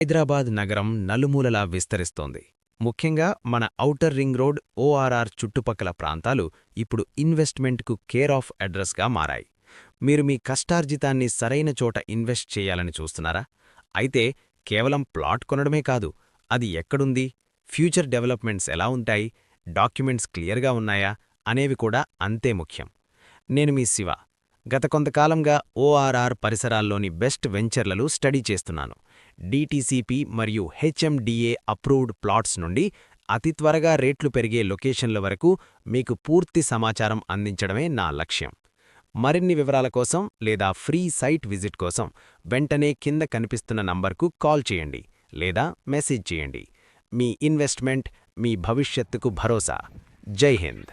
హైదరాబాద్ నగరం నలుమూలలా విస్తరిస్తోంది. ముఖ్యంగా మన ఔటర్ రింగ్ రోడ్, ఓఆర్ఆర్ చుట్టుపక్కల ప్రాంతాలు ఇప్పుడు ఇన్వెస్ట్మెంట్కు కేర్ ఆఫ్ అడ్రస్గా మారాయి. మీరు మీ కష్టార్జితాన్ని సరైన చోట ఇన్వెస్ట్ చేయాలని చూస్తున్నారా? అయితే కేవలం ప్లాట్ కొనడమే కాదు, అది ఎక్కడుంది, ఫ్యూచర్ డెవలప్మెంట్స్ ఎలా ఉంటాయి, డాక్యుమెంట్స్ క్లియర్గా ఉన్నాయా అనేవి కూడా అంతే ముఖ్యం. నేను మీ శివ. గత కొంతకాలంగా ఓఆర్ఆర్ పరిసరాల్లోని బెస్ట్ వెంచర్లలో స్టడీ చేస్తున్నాను. డీటీసీపీ మరియు హెచ్ఎండిఏ అప్రూవ్డ్ ప్లాట్స్ నుండి అతి త్వరగా రేట్లు పెరిగే లొకేషన్ల వరకు మీకు పూర్తి సమాచారం అందించడమే నా లక్ష్యం. మరిన్ని వివరాల కోసం లేదా ఫ్రీ సైట్ విజిట్ కోసం వెంటనే కింద కనిపిస్తున్న నంబర్కు కాల్ చేయండి లేదా మెసేజ్ చేయండి. మీ ఇన్వెస్ట్మెంట్ మీ భవిష్యత్తుకు భరోసా. జై హింద్.